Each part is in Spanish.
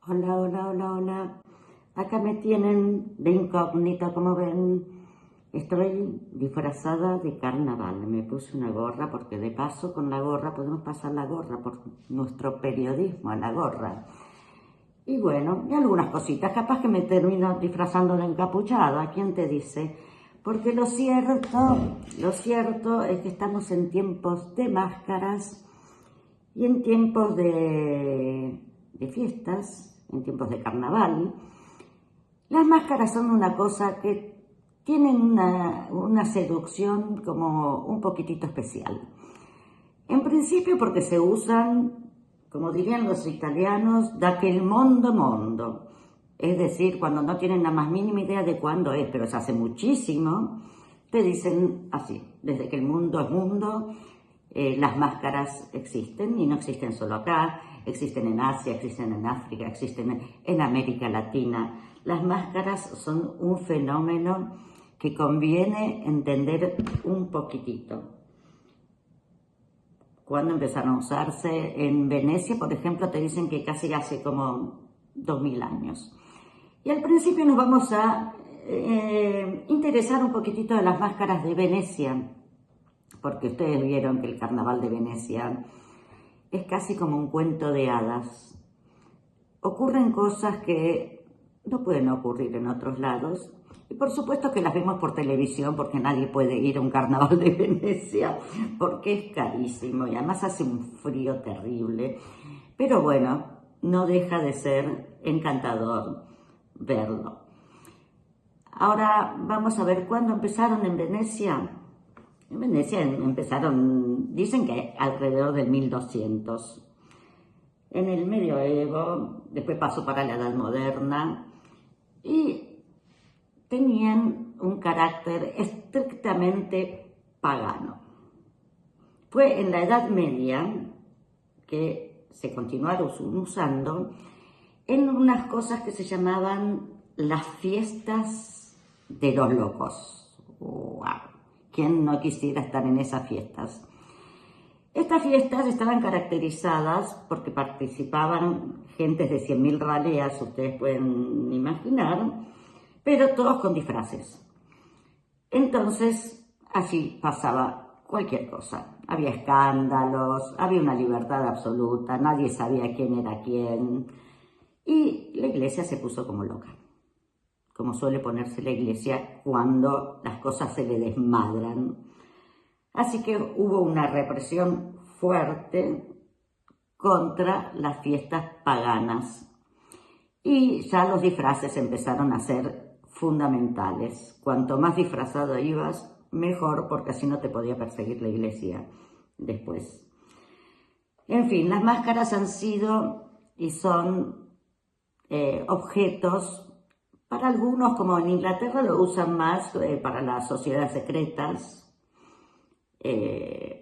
Hola, hola, hola, hola. Acá me tienen de incógnita, como ven. Estoy disfrazada de carnaval. Me puse una gorra porque de paso con la gorra podemos pasar la gorra por nuestro periodismo a la gorra. Y bueno, y algunas cositas. Capaz que me termino disfrazando de encapuchada. ¿Quién te dice? Porque lo cierto es que estamos en tiempos de máscaras y en tiempos de fiestas, en tiempos de carnaval. Las máscaras son una cosa que tienen una seducción como un poquitito especial. En principio porque se usan, como dirían los italianos, da che il mondo. Es decir, cuando no tienen la más mínima idea de cuándo es, pero se hace muchísimo, te dicen así, desde que el mundo es mundo, las máscaras existen y no existen solo acá, existen en Asia, existen en África, existen en América Latina. Las máscaras son un fenómeno que conviene entender un poquitito. Cuando empezaron a usarse en Venecia, por ejemplo, te dicen que casi hace como 2000 años. Y al principio nos vamos a interesar un poquitito de las máscaras de Venecia, porque ustedes vieron que el carnaval de Venecia es casi como un cuento de hadas. Ocurren cosas que no pueden ocurrir en otros lados. Y por supuesto que las vemos por televisión, porque nadie puede ir a un carnaval de Venecia, porque es carísimo y además hace un frío terrible. Pero bueno, no deja de ser encantador verlo. Ahora vamos a ver cuándo empezaron en Venecia. En Venecia empezaron, dicen que alrededor del 1200. En el medioevo, después pasó para la Edad Moderna y tenían un carácter estrictamente pagano. Fue en la Edad Media que se continuaron usando en unas cosas que se llamaban las fiestas de los locos. ¡Wow! ¿Quién no quisiera estar en esas fiestas? Estas fiestas estaban caracterizadas porque participaban gentes de 100.000 raleas, ustedes pueden imaginar, pero todos con disfraces. Entonces, así pasaba cualquier cosa. Había escándalos, había una libertad absoluta, nadie sabía quién era quién. Y la iglesia se puso como loca, como suele ponerse la iglesia cuando las cosas se le desmadran. Así que hubo una represión fuerte contra las fiestas paganas y ya los disfraces empezaron a ser fundamentales. Cuanto más disfrazado ibas, mejor, porque así no te podía perseguir la iglesia después. En fin, las máscaras han sido y son objetos para algunos, como en Inglaterra lo usan más para las sociedades secretas,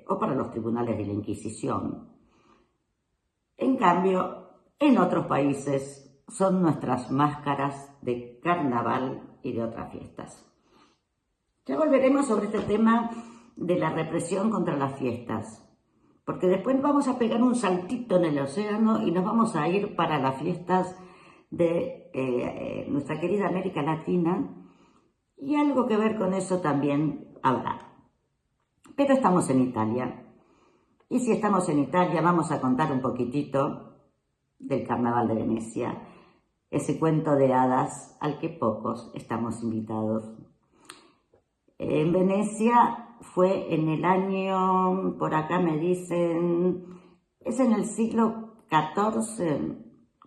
o para los tribunales de la Inquisición. En cambio, en otros países son nuestras máscaras de carnaval y de otras fiestas. Ya volveremos sobre este tema de la represión contra las fiestas, porque después vamos a pegar un saltito en el océano y nos vamos a ir para las fiestas de nuestra querida América Latina, y algo que ver con eso también habrá. Pero estamos en Italia. Y si estamos en Italia, vamos a contar un poquitito del Carnaval de Venecia, ese cuento de hadas al que pocos estamos invitados. En Venecia fue en el año, por acá me dicen, es en el siglo XIV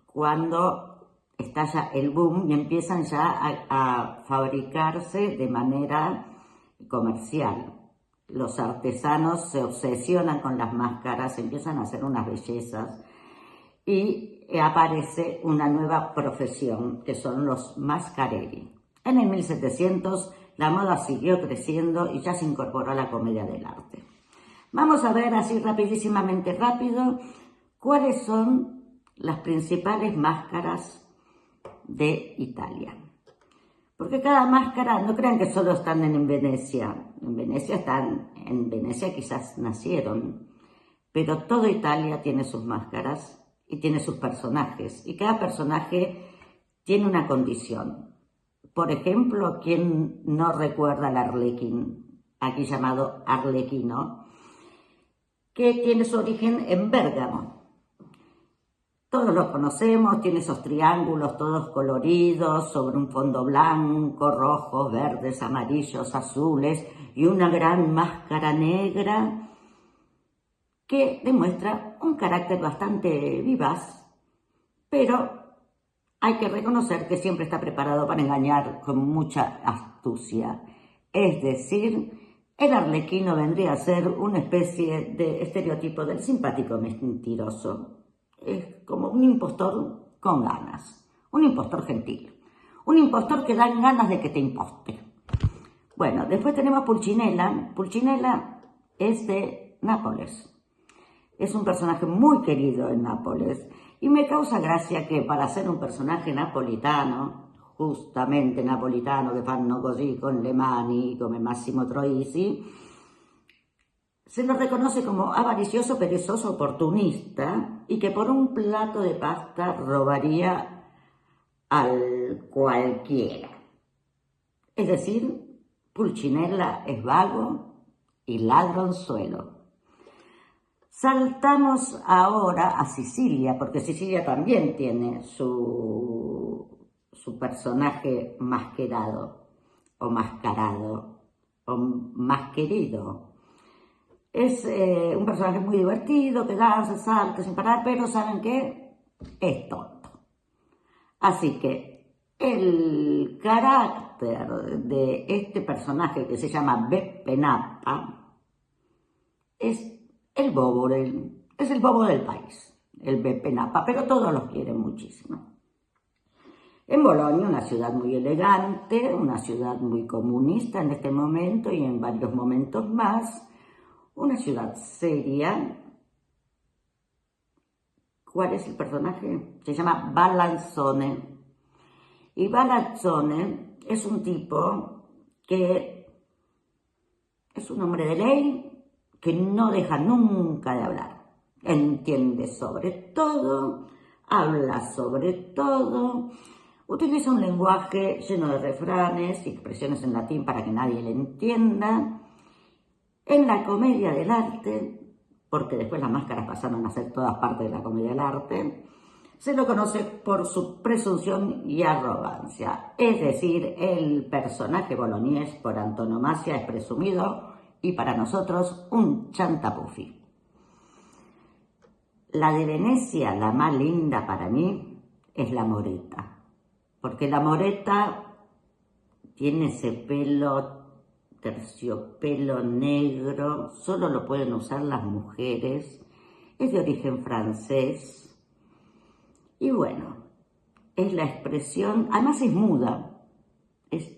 cuando estalla el boom y empiezan ya a fabricarse de manera comercial. Los artesanos se obsesionan con las máscaras, empiezan a hacer unas bellezas y aparece una nueva profesión que son los mascareri. En el 1700 la moda siguió creciendo y ya se incorporó a la comedia del arte. Vamos a ver así rapidísimamente rápido cuáles son las principales máscaras de Italia. Porque cada máscara, no crean que solo están en Venecia. En Venecia quizás nacieron, pero toda Italia tiene sus máscaras y tiene sus personajes, y cada personaje tiene una condición. Por ejemplo, ¿quién no recuerda al Arlequín, aquí llamado Arlequino, que tiene su origen en Bérgamo? Todos lo conocemos, tiene esos triángulos todos coloridos sobre un fondo blanco, rojos, verdes, amarillos, azules y una gran máscara negra que demuestra un carácter bastante vivaz, pero hay que reconocer que siempre está preparado para engañar con mucha astucia. Es decir, el arlequino vendría a ser una especie de estereotipo del simpático mentiroso. Es como un impostor con ganas, un impostor gentil, un impostor que da ganas de que te imposte. Bueno, después tenemos Pulcinella. Pulcinella es de Nápoles. Es un personaje muy querido en Nápoles y me causa gracia que para ser un personaje napolitano, justamente napolitano, che fanno così con le mani come Massimo Troisi, se lo reconoce como avaricioso, perezoso, oportunista y que por un plato de pasta robaría al cualquiera. Es decir, Pulcinella es vago y ladronzuelo. Saltamos ahora a Sicilia, porque Sicilia también tiene su personaje masquerado, o mascarado, o más querido. Es un personaje muy divertido, que danza, salta sin parar, pero ¿saben qué? Es tonto. Así que el carácter de este personaje que se llama Beppe Nappa es el bobo del país, el Beppe Nappa, pero todos los quieren muchísimo. En Bolonia, una ciudad muy elegante, una ciudad muy comunista en este momento y en varios momentos más, una ciudad seria. ¿Cuál es el personaje? Se llama Balanzone. Y Balanzone es un tipo que es un hombre de ley, que no deja nunca de hablar. Entiende sobre todo, habla sobre todo, utiliza un lenguaje lleno de refranes y expresiones en latín para que nadie le entienda. En la comedia del arte, porque después las máscaras pasaron a ser todas parte de la comedia del arte, se lo conoce por su presunción y arrogancia. Es decir, el personaje boloñés por antonomasia es presumido y para nosotros un chantapufi. La de Venecia, la más linda para mí, es la Moreta, porque la Moreta tiene ese pelo terciopelo negro, solo lo pueden usar las mujeres, es de origen francés y bueno, es la expresión, además es muda,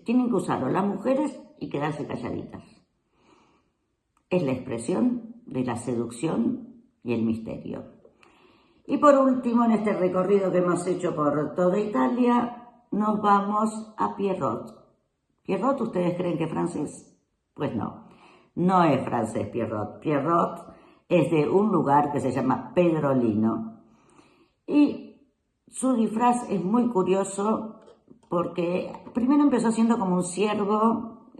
tienen que usarlo las mujeres y quedarse calladitas. Es la expresión de la seducción y el misterio. Y por último, en este recorrido que hemos hecho por toda Italia, nos vamos a Pierrot. ¿Pierrot ustedes creen que es francés? Pues no, no es francés Pierrot. Pierrot es de un lugar que se llama Pedrolino. Y su disfraz es muy curioso porque primero empezó siendo como un ciervo,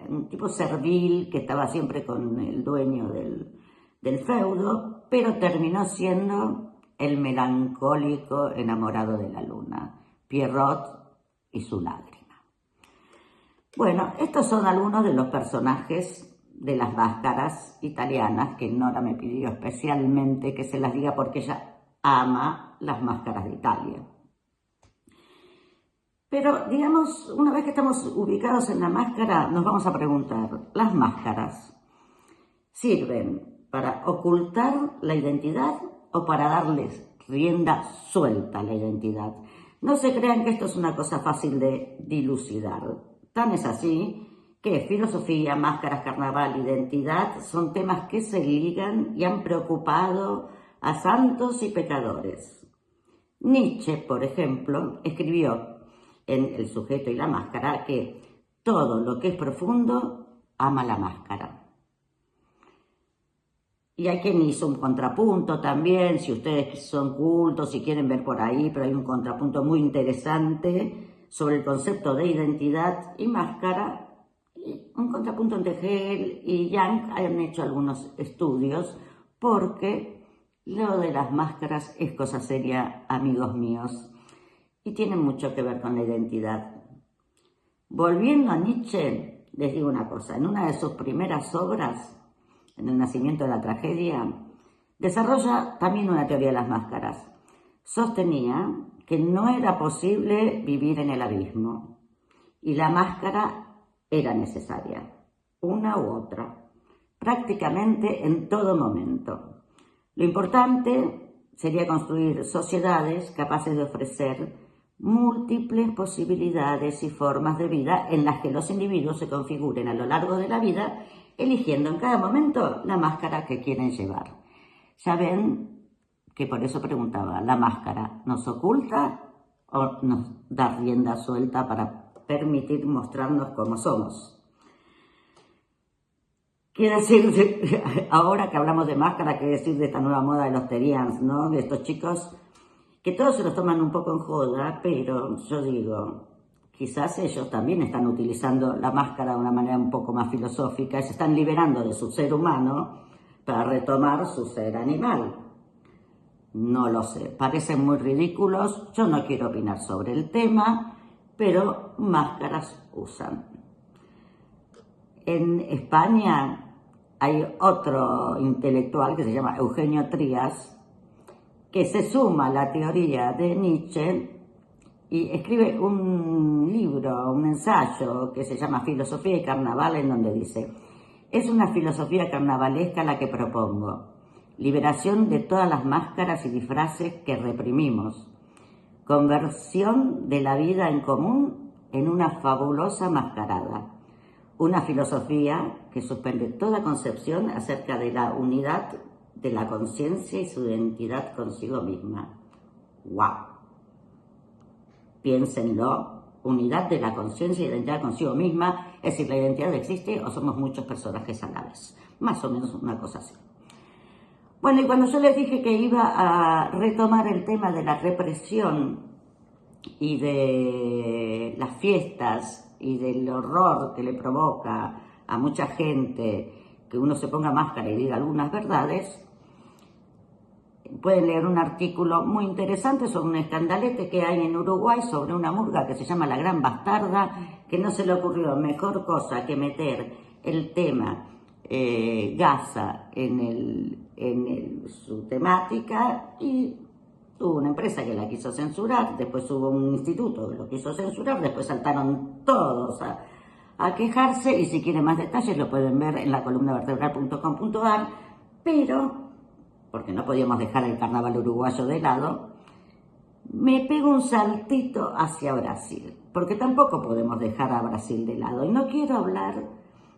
un tipo servil que estaba siempre con el dueño del feudo, pero terminó siendo el melancólico enamorado de la luna, Pierrot y su lágrima. Bueno, estos son algunos de los personajes de las máscaras italianas que Nora me pidió especialmente que se las diga porque ella ama las máscaras de Italia. Pero, digamos, una vez que estamos ubicados en la máscara, nos vamos a preguntar, ¿las máscaras sirven para ocultar la identidad o para darles rienda suelta a la identidad? No se crean que esto es una cosa fácil de dilucidar. Tan es así que filosofía, máscaras, carnaval, identidad son temas que se ligan y han preocupado a santos y pecadores. Nietzsche, por ejemplo, escribió en El sujeto y la máscara que todo lo que es profundo ama la máscara. Y hay quien hizo un contrapunto también, si ustedes son cultos, si quieren ver por ahí, pero hay un contrapunto muy interesante sobre el concepto de identidad y máscara. Y un contrapunto entre Hegel y Jung han hecho algunos estudios porque lo de las máscaras es cosa seria, amigos míos, y tiene mucho que ver con la identidad. Volviendo a Nietzsche, les digo una cosa, en una de sus primeras obras, en El nacimiento de la tragedia, desarrolla también una teoría de las máscaras. Sostenía que no era posible vivir en el abismo y la máscara era necesaria, una u otra, prácticamente en todo momento. Lo importante sería construir sociedades capaces de ofrecer múltiples posibilidades y formas de vida en las que los individuos se configuren a lo largo de la vida, eligiendo en cada momento la máscara que quieren llevar. Ya ven que por eso preguntaba, ¿la máscara nos oculta o nos da rienda suelta para permitir mostrarnos como somos? ¿Qué decir, ahora que hablamos de máscara, qué decir de esta nueva moda de los terians, ¿no? De estos chicos que todos se los toman un poco en joda, pero yo digo, quizás ellos también están utilizando la máscara de una manera un poco más filosófica y se están liberando de su ser humano para retomar su ser animal. No lo sé, parecen muy ridículos, yo no quiero opinar sobre el tema, pero máscaras usan. En España hay otro intelectual que se llama Eugenio Trías, que se suma a la teoría de Nietzsche y escribe un libro, un ensayo que se llama Filosofía y Carnaval, en donde dice: es una filosofía carnavalesca la que propongo, liberación de todas las máscaras y disfraces que reprimimos, conversión de la vida en común en una fabulosa mascarada, una filosofía que suspende toda concepción acerca de la unidad de la conciencia y su identidad consigo misma. ¡Wow! Piénsenlo, unidad de la conciencia y identidad consigo misma, es decir, la identidad existe o somos muchos personajes a la vez. Más o menos una cosa así. Bueno, y cuando yo les dije que iba a retomar el tema de la represión y de las fiestas y del horror que le provoca a mucha gente que uno se ponga máscara y diga algunas verdades, pueden leer un artículo muy interesante sobre un escandalete que hay en Uruguay sobre una murga que se llama La Gran Bastarda, que no se le ocurrió mejor cosa que meter el tema Gaza en su temática, y hubo una empresa que la quiso censurar, después hubo un instituto que lo quiso censurar, después saltaron todos a quejarse, y si quieren más detalles lo pueden ver en la columna vertebral.com.ar, pero porque no podíamos dejar el carnaval uruguayo de lado, me pego un saltito hacia Brasil, porque tampoco podemos dejar a Brasil de lado. Y no quiero hablar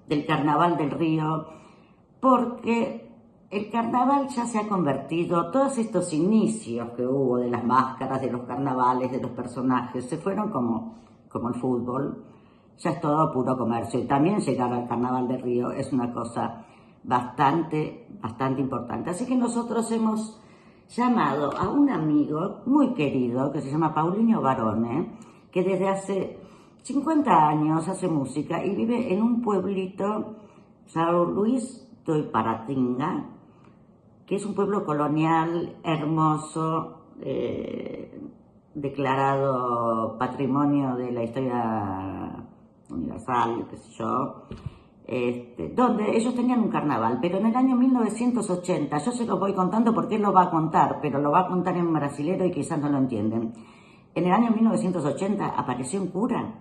del carnaval del Río, porque el carnaval ya se ha convertido, todos estos inicios que hubo de las máscaras, de los carnavales, de los personajes, se fueron como el fútbol, ya es todo puro comercio. Y también llegar al carnaval del Río es una cosa bastante importante. Así que nosotros hemos llamado a un amigo muy querido que se llama Paulinho Barone, que desde hace 50 años hace música y vive en un pueblito, São Luís do Iparatinga, que es un pueblo colonial hermoso, declarado Patrimonio de la Historia Universal, qué sé yo, donde ellos tenían un carnaval, pero en el año 1980, yo se los voy contando porque él lo va a contar, pero lo va a contar en brasilero y quizás no lo entienden. En el año 1980 apareció un cura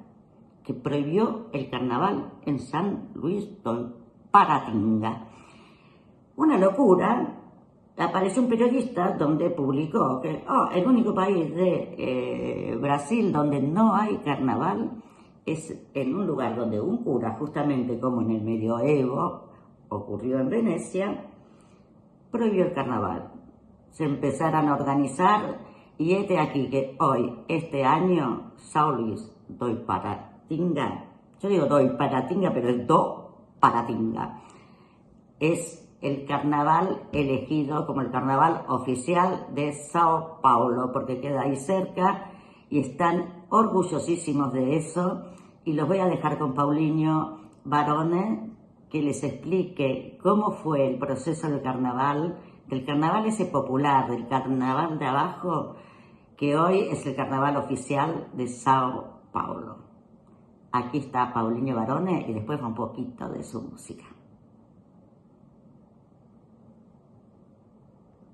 que prohibió el carnaval en San Luis do Paratinga. Una locura. Apareció un periodista donde publicó que el único país de Brasil donde no hay carnaval es en un lugar donde un cura, justamente como en el medioevo ocurrió en Venecia, prohibió el carnaval. Se empezaron a organizar y aquí que hoy, este año, São Luís do Iparatinga, yo digo do Iparatinga, pero es do Paratinga, es el carnaval elegido como el carnaval oficial de Sao Paulo, porque queda ahí cerca y están orgullosísimos de eso. Y los voy a dejar con Paulinho Barone, que les explique cómo fue el proceso del carnaval ese popular, del carnaval de abajo, que hoy es el carnaval oficial de Sao Paulo. Aquí está Paulinho Barone y después un poquito de su música.